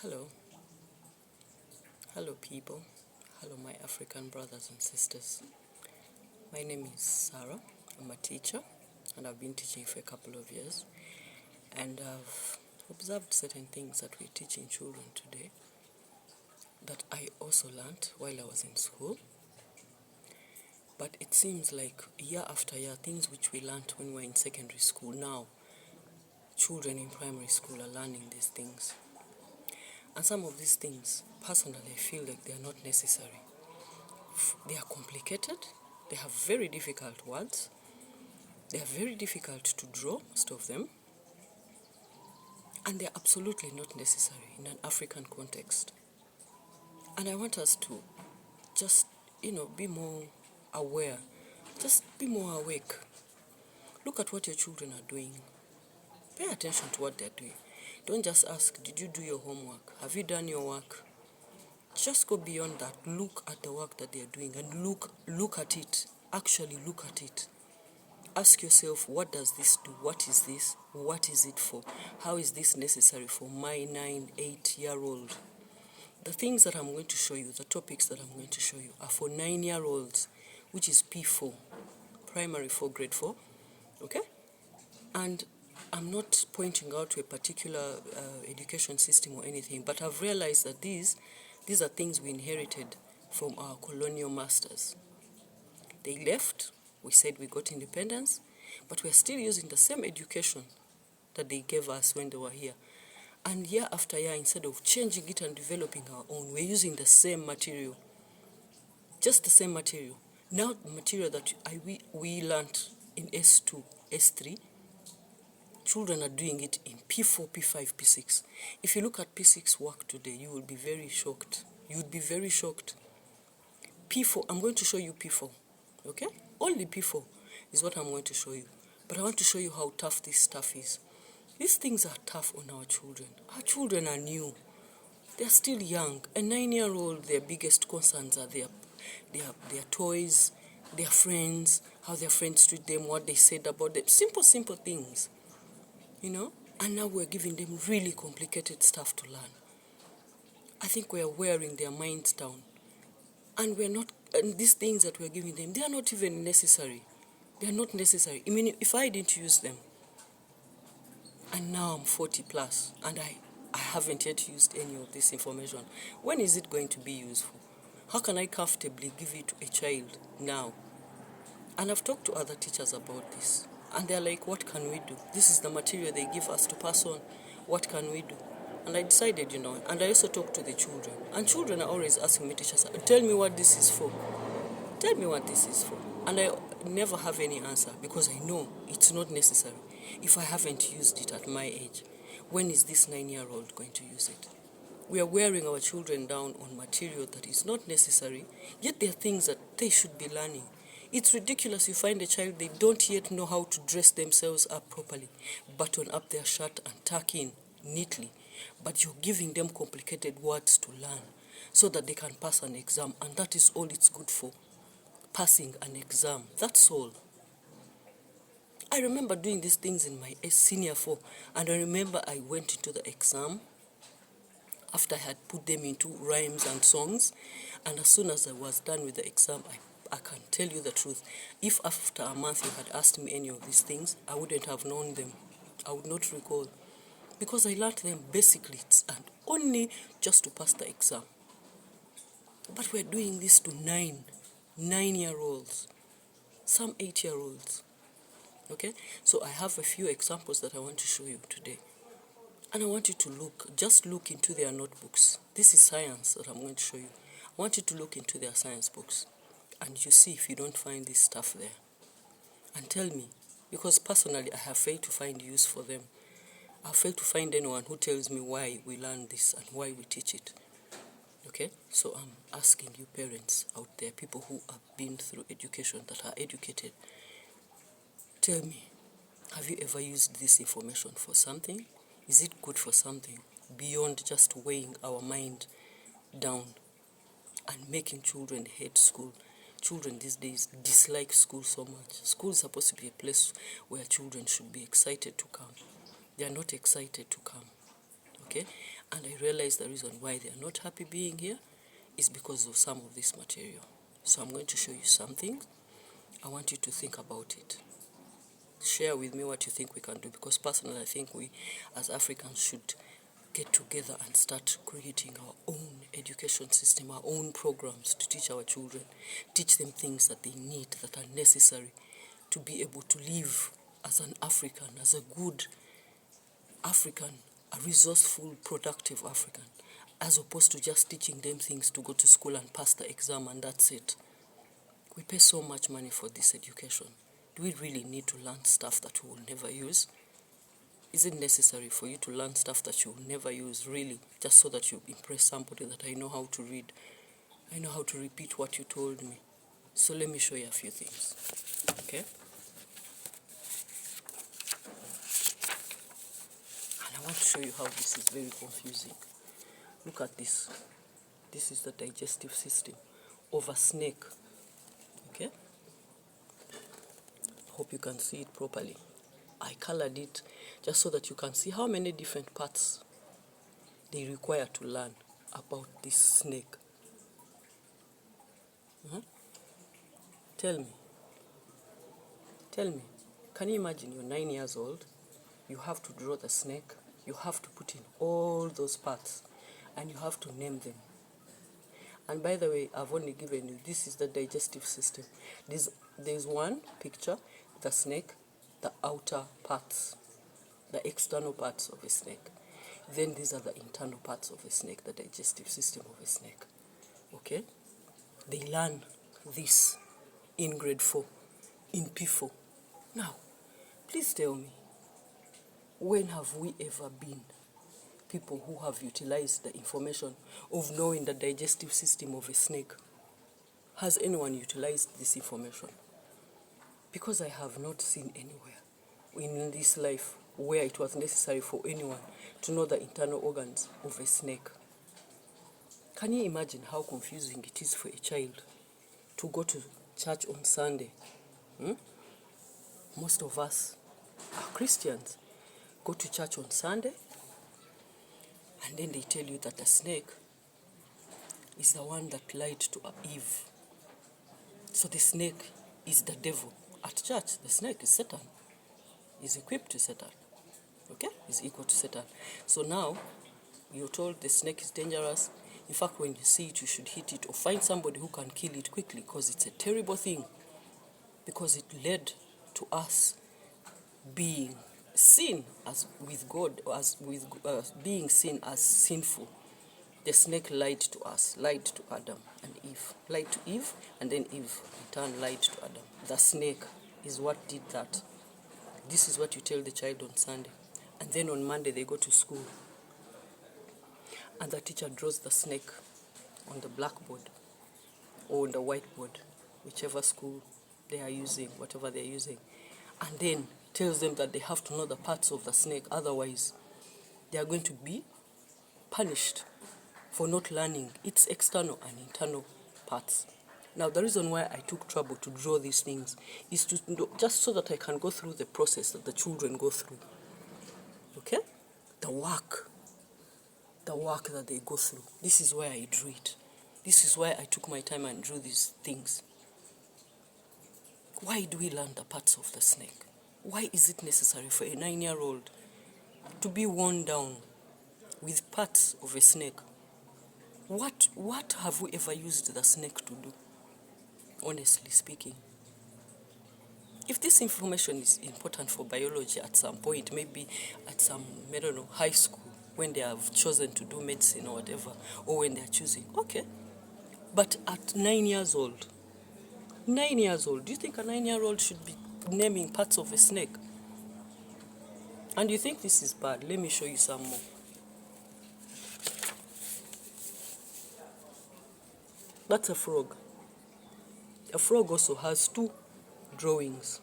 Hello, hello people, hello my African brothers and sisters. My name is Sarah. I'm a teacher and I've been teaching for a couple of years, and I've observed certain things that we're teaching children today that I also learnt while I was in school. But it seems like year after year, things which we learnt when we were in secondary school, now children in primary school are learning these things. And some of these things, personally, I feel like they are not necessary. They are complicated, they have very difficult words, they are very difficult to draw, most of them, and they're absolutely not necessary in an African context. And I want us to just, be more aware, just be more awake. Look at what your children are doing. Pay attention to what they're doing. Don't just ask, did you do your homework? Have you done your work? Just go beyond that. Look at the work that they're doing and look at it. Actually look at it. Ask yourself, what does this do? What is this? What is it for? How is this necessary for my 9, 8-year-old? The things that I'm going to show you, the topics that I'm going to show you are for 9-year-olds, which is P4, primary 4, grade 4, okay? And I'm not pointing out to a particular education system or anything, but I've realized that these are things we inherited from our colonial masters. They left, we said we got independence, but we're still using the same education that they gave us when they were here. And year after year, instead of changing it and developing our own, we're using the same material. Just the same material. Now the material that we learned in S2, S3, children are doing it in P4, P5, P6. If you look at P6 work today, you will be very shocked. You would be very shocked. P4, I'm going to show you P4, okay? Only P4 is what I'm going to show you. But I want to show you how tough this stuff is. These things are tough on our children. Our children are new. They're still young. A 9-year-old, their biggest concerns are their toys, their friends, how their friends treat them, what they said about them. Simple things, And now we're giving them really complicated stuff to learn. I think we're wearing their minds down. And these things that we're giving them, they are not even necessary. They are not necessary. I mean, if I didn't use them, and now I'm 40 plus, and I haven't yet used any of this information, when is it going to be useful? How can I comfortably give it to a child now? And I've talked to other teachers about this, and they're like, what can we do? This is the material they give us to pass on. What can we do? And I decided, and I also talked to the children. And children are always asking me, teachers, tell me what this is for. Tell me what this is for. And I never have any answer because I know it's not necessary. If I haven't used it at my age, when is this 9-year-old going to use it? We are wearing our children down on material that is not necessary, yet there are things that they should be learning. It's ridiculous. You find a child, they don't yet know how to dress themselves up properly, button up their shirt and tuck in neatly. But you're giving them complicated words to learn so that they can pass an exam, and that is all it's good for. Passing an exam, that's all. I remember doing these things in my senior 4, and I remember I went into the exam after I had put them into rhymes and songs, and as soon as I was done with the exam, I can tell you the truth. If after a month you had asked me any of these things, I wouldn't have known them. I would not recall. Because I learned them basically and only just to pass the exam. But we're doing this to 9-year-olds, some 8-year-olds. Okay? So I have a few examples that I want to show you today. And I want you to just look into their notebooks. This is science that I'm going to show you. I want you to look into their science books. And you see if you don't find this stuff there. And tell me, because personally I have failed to find use for them. I've failed to find anyone who tells me why we learn this and why we teach it. Okay? So I'm asking you parents out there, people who have been through education, that are educated, tell me, have you ever used this information for something? Is it good for something beyond just weighing our mind down and making children hate school? Children these days dislike school so much. School is supposed to be a place where children should be excited to come. They are not excited to come. Okay? And I realize the reason why they are not happy being here is because of some of this material. So I'm going to show you something. I want you to think about it. Share with me what you think we can do, because personally I think we as Africans should get together and start creating our own education system, our own programs to teach our children, teach them things that they need, that are necessary to be able to live as an African, as a good African, a resourceful, productive African, as opposed to just teaching them things to go to school and pass the exam and that's it. We pay so much money for this education. Do we really need to learn stuff that we will never use? Is it necessary for you to learn stuff that you will never use, really, just so that you impress somebody that I know how to read? I know how to repeat what you told me. So let me show you a few things, okay? And I want to show you how this is very confusing. Look at this. This is the digestive system of a snake, okay? Hope you can see it properly. I colored it just so that you can see how many different parts they require to learn about this snake. Tell me, can you imagine you're 9 years old, you have to draw the snake, you have to put in all those parts, and you have to name them. And by the way, I've only given you, this is the digestive system. There's one picture, the snake, the outer parts, the external parts of a snake. Then these are the internal parts of a snake, the digestive system of a snake. Okay? They learn this in grade 4, in P4. Now, please tell me, when have we ever been people who have utilized the information of knowing the digestive system of a snake? Has anyone utilized this information? Because I have not seen anywhere in this life where it was necessary for anyone to know the internal organs of a snake. Can you imagine how confusing it is for a child to go to church on Sunday? Most of us are Christians. Go to church on Sunday, and then they tell you that the snake is the one that lied to Eve. So the snake is the devil. At church, the snake is Satan. Is equipped to Satan. Okay? Is equal to Satan. So now, you're told the snake is dangerous. In fact, when you see it, you should hit it or find somebody who can kill it quickly, because it's a terrible thing. Because it led to us being seen as with God, or as with being seen as sinful. The snake lied to us, lied to Adam and Eve, lied to Eve, and then Eve in turn lied to Adam. The snake is what did that. This is what you tell the child on Sunday, and then on Monday they go to school, and the teacher draws the snake on the blackboard or on the whiteboard, whichever school they are using, whatever they are using, and then tells them that they have to know the parts of the snake, otherwise they are going to be punished for not learning its external and internal parts. Now, the reason why I took trouble to draw these things is to just so that I can go through the process that the children go through. Okay? The work that they go through. This is why I drew it. This is why I took my time and drew these things. Why do we learn the parts of the snake? Why is it necessary for a 9-year-old to be worn down with parts of a snake? What have we ever used the snake to do? Honestly speaking. If this information is important for biology at some point, maybe at some, I don't know, high school, when they have chosen to do medicine or whatever, or when they are choosing, okay. But at 9 years old, do you think a 9-year-old should be naming parts of a snake? And you think this is bad? Let me show you some more. That's a frog. A frog also has 2 drawings.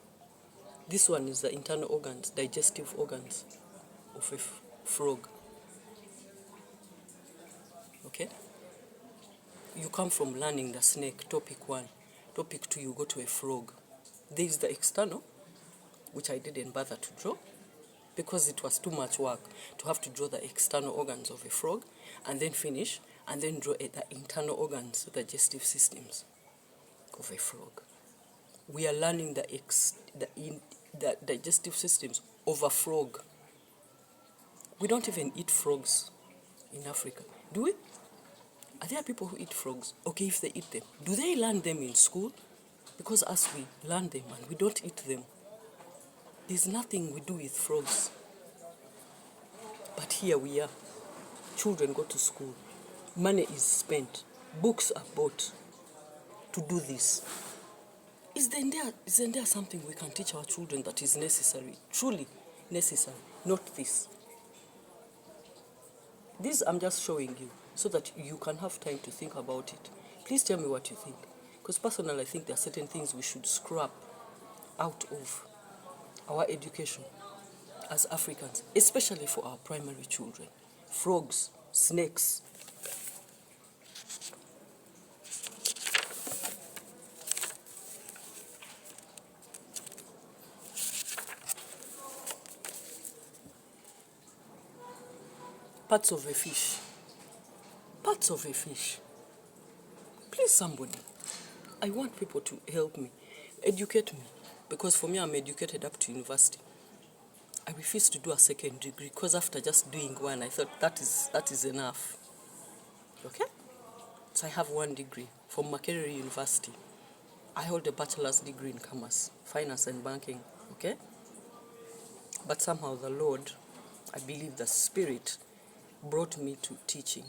This one is the internal organs, digestive organs of a frog. Okay? You come from learning the snake, topic 1. Topic 2, you go to a frog. There is the external, which I didn't bother to draw. because it was too much work to have to draw the external organs of a frog and then finish and then draw the internal organs, the digestive systems of a frog. We are learning the digestive systems of a frog. We don't even eat frogs in Africa, do we? Are there people who eat frogs? Okay, if they eat them, do they learn them in school? Because us, we learn them and we don't eat them. There's nothing we do with frogs. But here we are. Children go to school. Money is spent. Books are bought to do this. Isn't there something we can teach our children that is necessary, truly necessary, not this? This I'm just showing you so that you can have time to think about it. Please tell me what you think. Because personally, I think there are certain things we should scrap out of our education as Africans, especially for our primary children. Frogs, snakes. Parts of a fish. Parts of a fish. Please, somebody. I want people to help me, educate me. Because for me, I'm educated up to university. I refused to do a second degree because after just doing one, I thought that is enough. Okay? So I have one degree from Makerere University. I hold a bachelor's degree in commerce, finance and banking. Okay? But somehow the Lord, I believe the Spirit, brought me to teaching,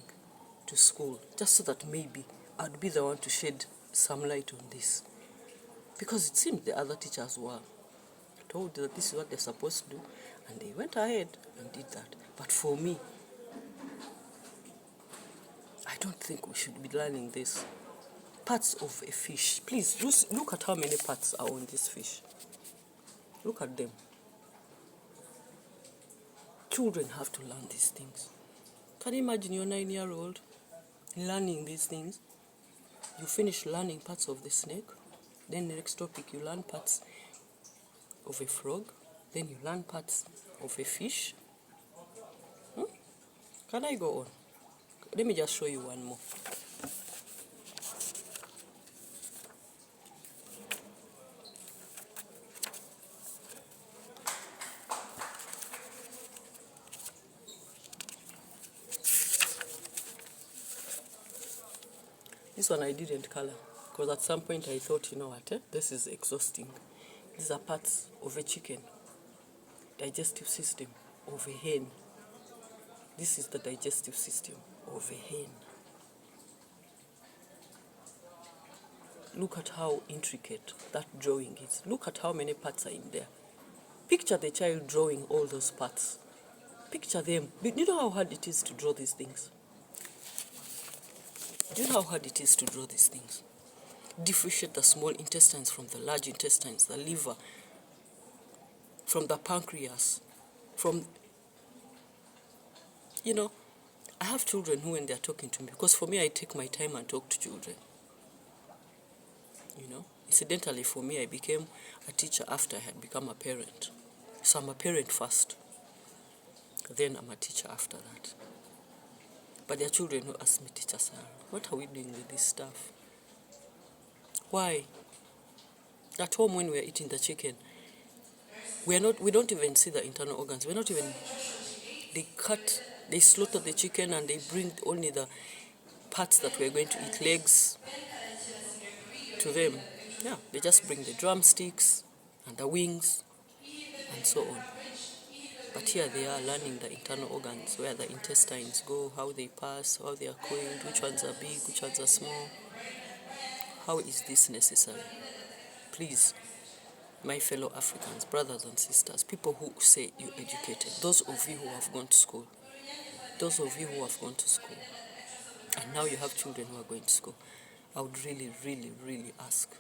to school, just so that maybe I'd be the one to shed some light on this. Because it seemed the other teachers were told that this is what they're supposed to do, and they went ahead and did that. But for me, I don't think we should be learning this. Parts of a fish. Please, just look at how many parts are on this fish. Look at them. Children have to learn these things. Can you imagine your 9-year-old learning these things? You finish learning parts of the snake, then the next topic you learn parts of a frog, then you learn parts of a fish. Can I go on? Let me just show you one more. This one I didn't color because at some point I thought, you know what, this is exhausting. These are parts of a chicken, digestive system of a hen. This is the digestive system of a hen. Look at how intricate that drawing is. Look at how many parts are in there. Picture the child drawing all those parts. Picture them. Do you know how hard it is to draw these things? Do you know how hard it is to draw these things? Differentiate the small intestines from the large intestines, the liver, from the pancreas, from, I have children who when they're talking to me, because for me I take my time and talk to children. Incidentally for me I became a teacher after I had become a parent. So I'm a parent first, then I'm a teacher after that. But there are children who ask me, Teacher Sarah, what are we doing with this stuff? Why? At home when we're eating the chicken, we don't even see the internal organs. They slaughter the chicken and they bring only the parts that we're going to eat, legs, to them. Yeah, they just bring the drumsticks and the wings and so on. But here they are learning the internal organs, where the intestines go, how they pass, how they are coiled, which ones are big, which ones are small. How is this necessary? Please, my fellow Africans, brothers and sisters, people who say you're educated, those of you who have gone to school, and now you have children who are going to school, I would really, really, really ask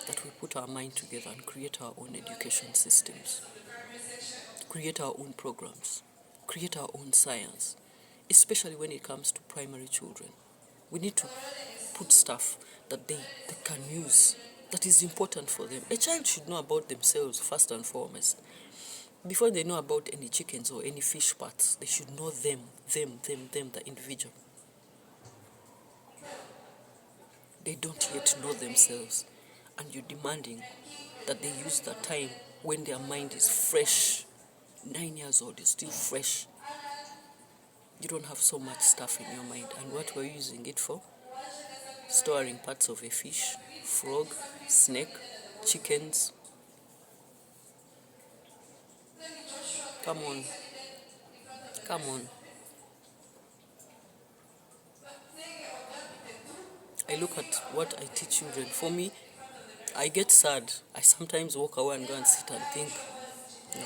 that we put our mind together and create our own education systems, create our own programs, create our own science, especially when it comes to primary children. We need to put stuff that they can use, that is important for them. A child should know about themselves first and foremost. Before they know about any chickens or any fish parts, they should know them, the individual. They don't yet know themselves, and you're demanding that they use that time when their mind is fresh. 9 years old is still fresh. You don't have so much stuff in your mind, and what we're using it for? Storing parts of a fish, frog, snake, chickens. Come on. Come on. I look at what I teach children. For me, I get sad. I sometimes walk away and go and sit and think, no,